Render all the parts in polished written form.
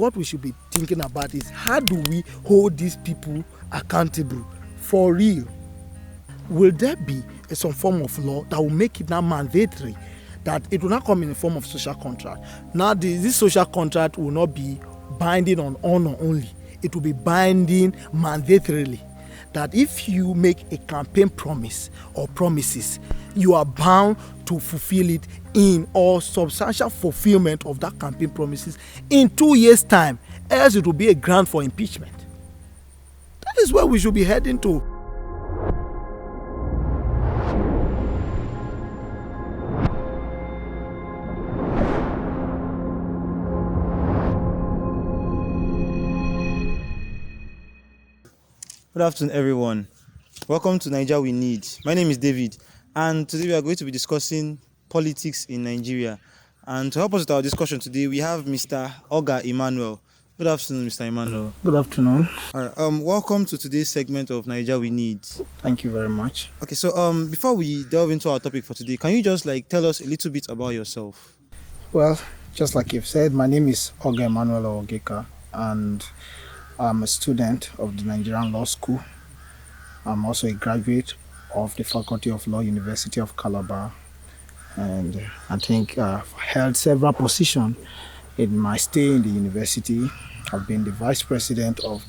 what we should be thinking about is how do we hold these people accountable for real? Will there be some form of law that will make it now mandatory, that it will not come in the form of social contract? Now this social contract will not be binding on honor only. It will be binding mandatorily, that if you make a campaign promise or promises, you are bound to fulfill it in or substantial fulfillment of that campaign promises in 2 years' time, else it will be a ground for impeachment. That is where we should be heading to. Good afternoon, everyone. Welcome to Nigeria We Need. My name is David, and today we are going to be discussing politics in Nigeria. And to help us with our discussion today, we have Mr. Oga Emmanuel. Good afternoon, Mr. Emmanuel. Good afternoon. All right. Welcome to today's segment of Nigeria We Need. Thank you very much. Okay, so before we delve into our topic for today, can you just tell us a little bit about yourself? Well, just like you've said, my name is Oga Emmanuel Ogeka, and I'm a student of the Nigerian Law School. I'm also a graduate of the Faculty of Law, University of Calabar, and I think I've held several positions in my stay in the university. I've been the vice president of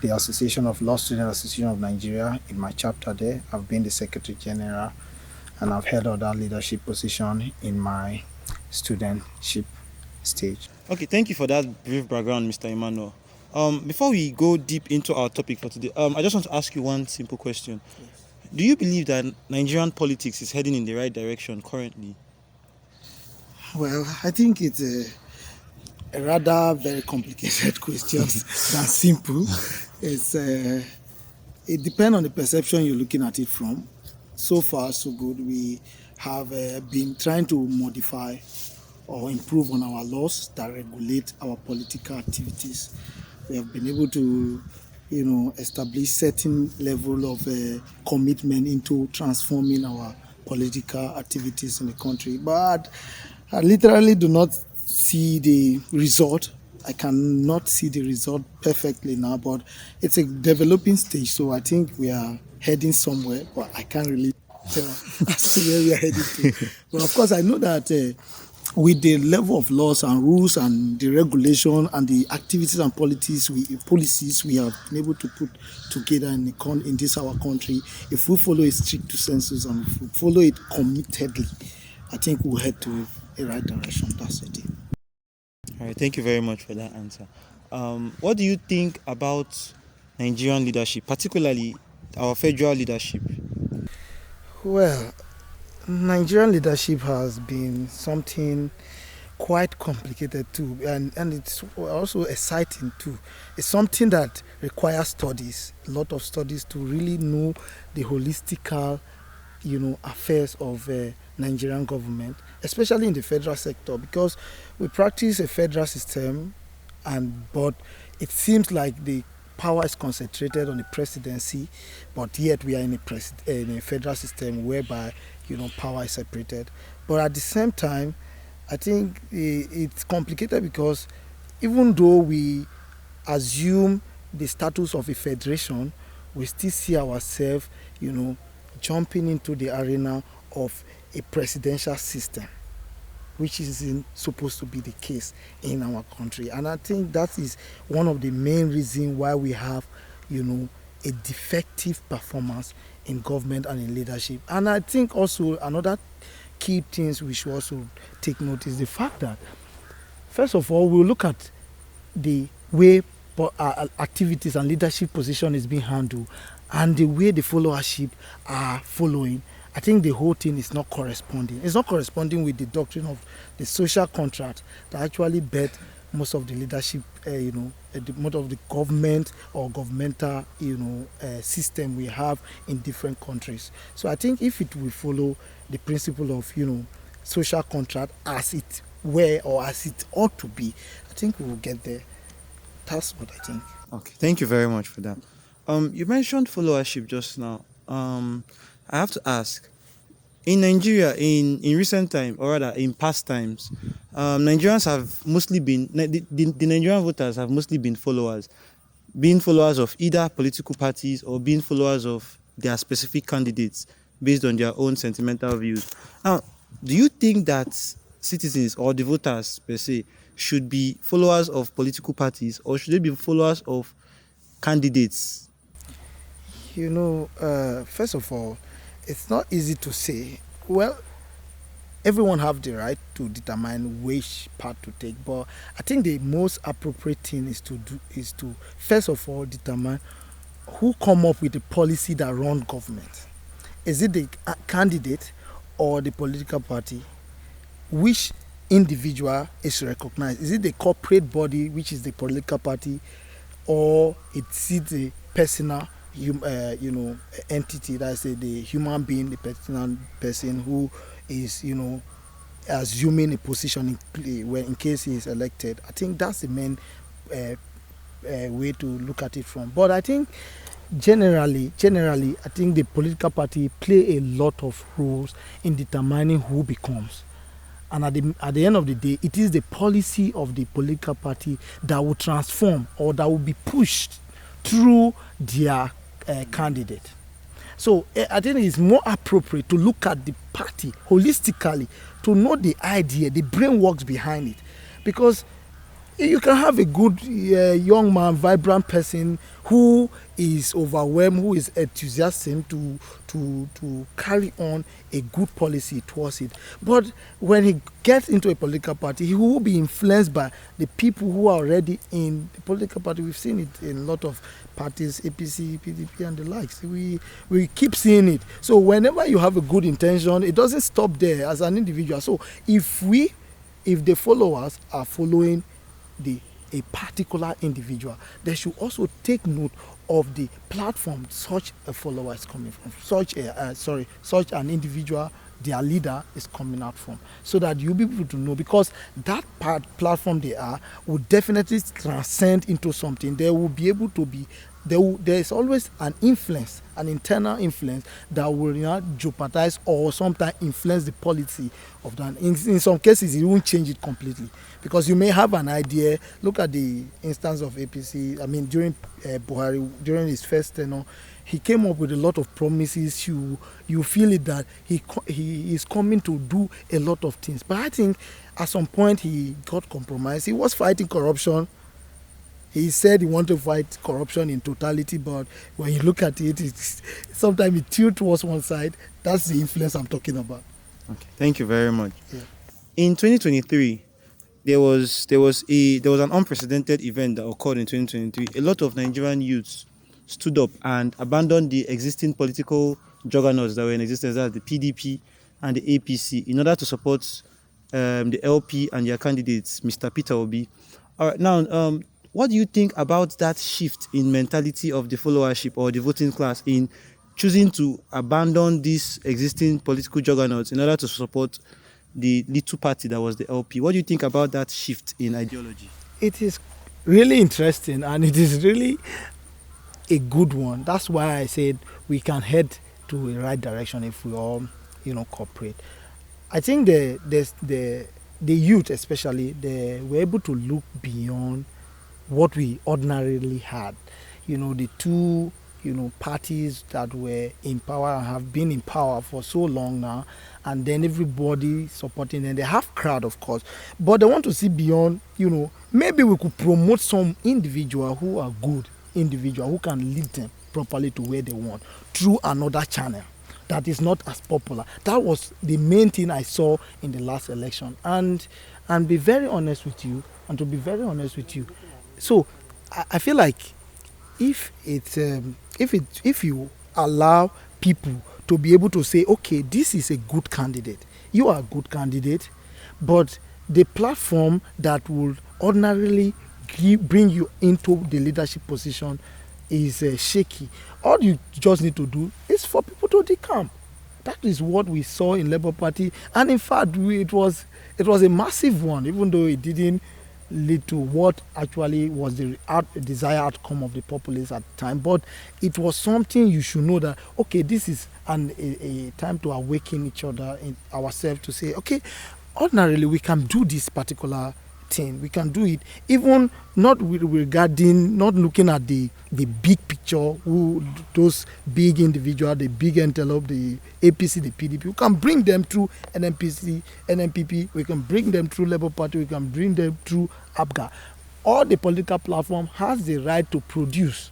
the Association of Law Students Association of Nigeria in my chapter there. I've been the secretary general, and I've held other leadership positions in my studentship stage. Okay, thank you for that brief background, Mr. Emmanuel. Before we go deep into our topic for today, I just want to ask you one simple question. Yes. Do you believe that Nigerian politics is heading in the right direction currently? Well, I think it's a rather very complicated question than simple. It depends on the perception you're looking at it from. So far, so good. We have been trying to modify or improve on our laws that regulate our political activities. We have been able to, establish certain level of commitment into transforming our political activities in the country. But I literally do not see the result. I cannot see the result perfectly now, but it's a developing stage. So I think we are heading somewhere, but I can't really tell as to where we are heading to. But of course, I know that with the level of laws and rules and the regulation and the activities and policies we have been able to put together in this our country, if we follow a strict census and if we follow it committedly, I think we'll head to a right direction. That's it. All right, thank you very much for that answer. What do you think about Nigerian leadership, particularly our federal leadership? Well, Nigerian leadership has been something quite complicated too, and it's also exciting too. It's something that requires studies, a lot of studies to really know the holistical, affairs of Nigerian government, especially in the federal sector, because we practice a federal system, but it seems like the power is concentrated on the presidency, but yet we are in a federal system whereby power is separated. But at the same time, I think it's complicated because even though we assume the status of a federation, we still see ourselves, jumping into the arena of a presidential system, which isn't supposed to be the case in our country. And I think that is one of the main reasons why we have, a defective performance in government and in leadership. And I think also another key things we should also take note is the fact that, first of all, we'll look at the way activities and leadership position is being handled and the way the followership are following. I think the whole thing is not corresponding. It's not corresponding with the doctrine of the social contract that actually bet most of the leadership, most of the government or governmental, system we have in different countries. So I think if it will follow the principle of, social contract as it were or as it ought to be, I think we will get there. That's what I think. Okay, thank you very much for that. You mentioned followership just now. I have to ask, In Nigeria, in recent time, or rather in past times, Nigerians have mostly been the Nigerian voters have mostly been followers, being followers of either political parties or being followers of their specific candidates based on their own sentimental views. Now, do you think that citizens or the voters per se should be followers of political parties, or should they be followers of candidates? First of all, it's not easy to say. Well, everyone have the right to determine which path to take, but I think the most appropriate thing is to first of all determine who come up with the policy that run government. Is it the candidate or the political party? Which individual is recognized? Is it the corporate body, which is the political party, or it's the personal entity, that's the human being, the personal person who is assuming a position in case he is elected? I think that's the main uh, way to look at it from. But I think generally, I think the political party play a lot of roles in determining who becomes. And at the end of the day, it is the policy of the political party that will transform or that will be pushed through their candidate. So I think it's more appropriate to look at the party holistically to know the idea, the brain works behind it. Because you can have a good young man, vibrant person who is overwhelmed, who is enthusiastic to carry on a good policy towards it. But when he gets into a political party, he will be influenced by the people who are already in the political party. We've seen it in a lot of parties, APC, PDP, and the likes. We keep seeing it. So whenever you have a good intention, it doesn't stop there as an individual. So if the followers are following a particular individual, they should also take note of the platform such a follower is coming from, such an individual, their leader is coming out from, so that you'll be able to know, because that platform they are will definitely transcend into something. They will be able to be there is always an influence, an internal influence that will jeopardize or sometimes influence the policy of that. In some cases, it won't change it completely, because you may have an idea. Look at the instance of APC. I mean, during Buhari, during his first tenure, he came up with a lot of promises. You feel it that he is coming to do a lot of things, but I think at some point he got compromised. He was fighting corruption. He said he wanted to fight corruption in totality, but when you look at it, sometimes it tilts towards one side. That's the influence I'm talking about. Okay, thank you very much. Yeah. In 2023, there was an unprecedented event that occurred in 2023. A lot of Nigerian youths stood up and abandoned the existing political juggernauts that were in existence, as the PDP and the APC, in order to support the LP and their candidates, Mr. Peter Obi. All right, now, what do you think about that shift in mentality of the followership or the voting class in choosing to abandon these existing political juggernauts in order to support the little party that was the LP? What do you think about that shift in ideology? It is really interesting, and it is really a good one. That's why I said we can head to a right direction if we all cooperate. I think the youth especially, they were able to look beyond what we ordinarily had. The two parties that were in power and have been in power for so long now, and then everybody supporting them. They have crowd, of course, but they want to see beyond. Maybe we could promote some individual who are good individual who can lead them properly to where they want through another channel that is not as popular. That was the main thing I saw in the last election. And to be very honest with you, so I feel like if you allow people to be able to say, okay, this is a good candidate, you are a good candidate, but the platform that will ordinarily bring you into the leadership position is shaky. All you just need to do is for people to decamp. That is what we saw in Labour Party, and in fact, it was a massive one, even though it didn't lead to what actually was the desired outcome of the populace at the time. But it was something you should know that, okay, this is a time to awaken each other in ourselves to say, okay, ordinarily we can do this particular thing. We can do it even not regarding, not looking at the big picture, who those big individual, the big antelope, the APC, the PDP. We can bring them through NMPC, NMPP. We can bring them through Labour Party. We can bring them through ABGA. All the political platform has the right to produce,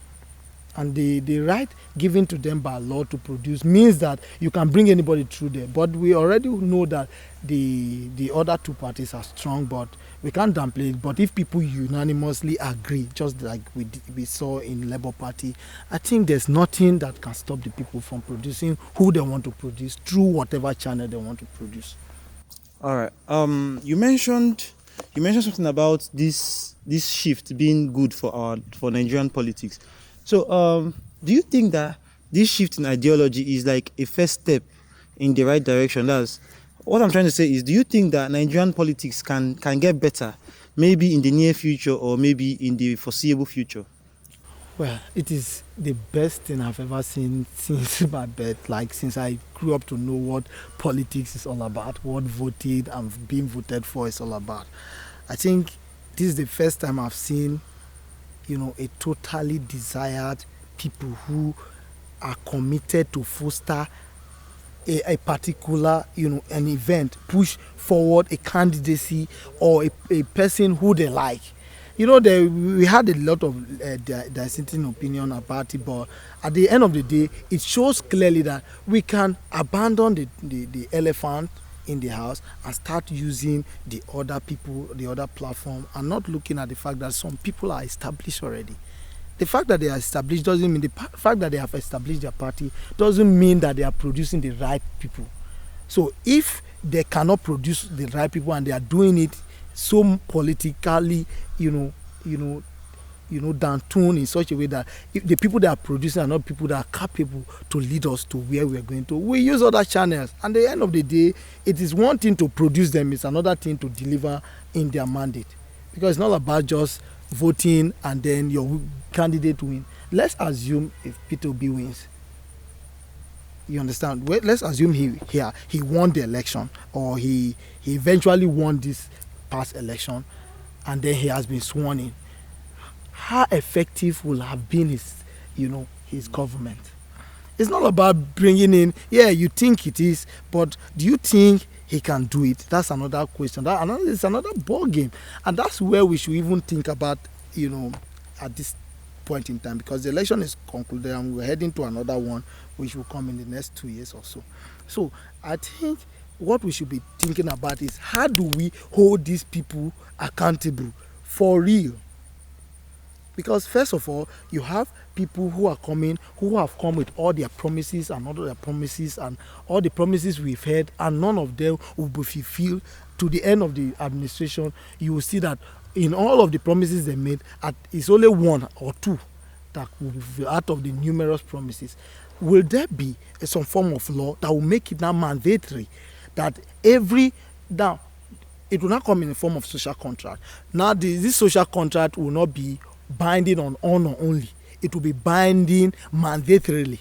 and the right given to them by law to produce means that you can bring anybody through there. But we already know that the other two parties are strong, but we can't downplay it. But if people unanimously agree, just like we saw in Labour Party, I think there's nothing that can stop the people from producing who they want to produce through whatever channel they want to produce. All right. You mentioned something about this shift being good for Nigerian politics. So do you think that this shift in ideology is like a first step in the right direction? That's what I'm trying to say. Is, do you think that Nigerian politics can get better, maybe in the near future or maybe in the foreseeable future? Well, it is the best thing I've ever seen since my birth, like since I grew up to know what politics is all about, what voting and being voted for is all about. I think this is the first time I've seen, a totally desired people who are committed to foster a particular, an event, push forward a candidacy or a person who they like. We had a lot of dissenting opinion about it, but at the end of the day, it shows clearly that we can abandon the elephant in the house and start using the other people, the other platform, and not looking at the fact that some people are established already. The fact that they are established doesn't mean, the fact that they have established their party doesn't mean that they are producing the right people. So if they cannot produce the right people and they are doing it so politically, down tuned in such a way that if the people that are producing are not people that are capable to lead us to where we are going to, we use other channels. And at the end of the day, it is one thing to produce them, it's another thing to deliver in their mandate. Because it's not about just voting and then your candidate win. Let's assume if Peter Obi wins, you understand? Well, let's assume he won the election, or he eventually won this past election, and then he has been sworn in. How effective will have been his government? It's not about bringing in, yeah, you think it is, but do you think he can do it? That's another question. It's another ball game, and that's where we should even think about, at this point in time, because the election is concluded and we're heading to another one, which will come in the next 2 years or so. So I think what we should be thinking about is, how do we hold these people accountable for real? Because first of all, you have people who have come with all their promises and all their promises and all the promises we've heard, and none of them will be fulfilled to the end of the administration. You will see that in all of the promises they made, it's only one or two that will be fulfilled out of the numerous promises. Will there be some form of law that will make it now mandatory that now it will not come in the form of social contract? Now this social contract will not be binding on honor only, it will be binding mandatorily,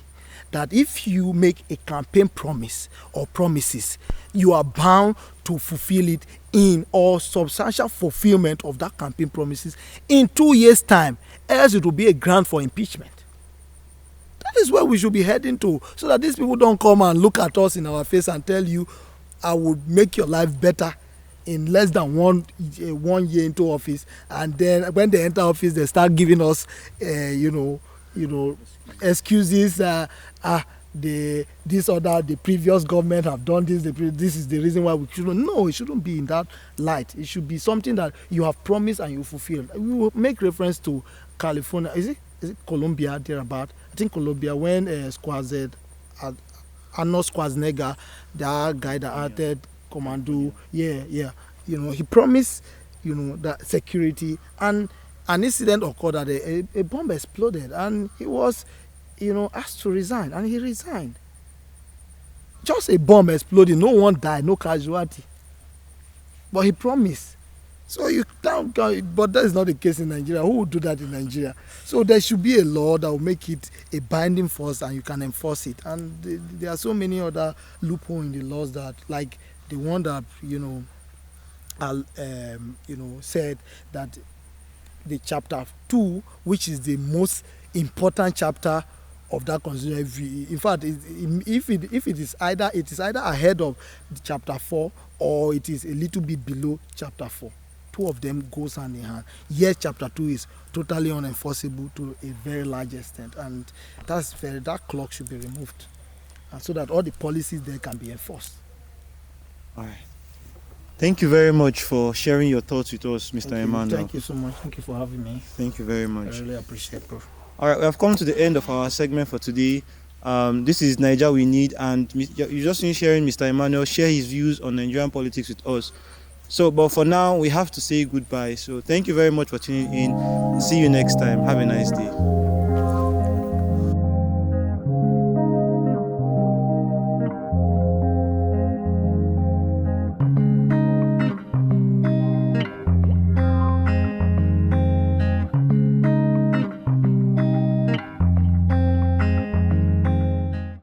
that if you make a campaign promise or promises, you are bound to fulfill it in, or substantial fulfillment of that campaign promises in 2 years time, else it will be a ground for impeachment. That is where we should be heading to, so that these people don't come and look at us in our face and tell you, I will make your life better in less than 1 year into office, and then when they enter office they start giving us excuses, the previous government have done this, this is the reason why we shouldn't. No, it shouldn't be in that light. It should be something that you have promised and you fulfill. We will make reference to California. Is it Colombia thereabout? I think Colombia, when Arnold Schwarzenegger, that guy that acted Commando, he promised, that security, and an incident occurred that a bomb exploded, and he was, asked to resign, and he resigned. Just a bomb exploding, no one died, no casualty, but he promised So you can't, but that is not the case in Nigeria. Who would do that in Nigeria? So there should be a law that will make it a binding force and you can enforce it. And there are so many other loopholes in the laws that, like the one that said that the chapter 2, which is the most important chapter of that constitution. In fact, if it is either ahead of the chapter 4 or it is a little bit below chapter 4. Two of them goes hand in hand. Yes, chapter 2 is totally unenforceable to a very large extent, and that clock should be removed, and so that all the policies there can be enforced. All right. Thank you very much for sharing your thoughts with us, Mr. Emmanuel. Thank you so much. Thank you for having me. Thank you very much. I really appreciate it, bro. All right, we have come to the end of our segment for today. This is Nigeria We Need, and you just finished hearing Mr. Emmanuel share his views on Nigerian politics with us. So, but for now, we have to say goodbye. So, thank you very much for tuning in. See you next time. Have a nice day.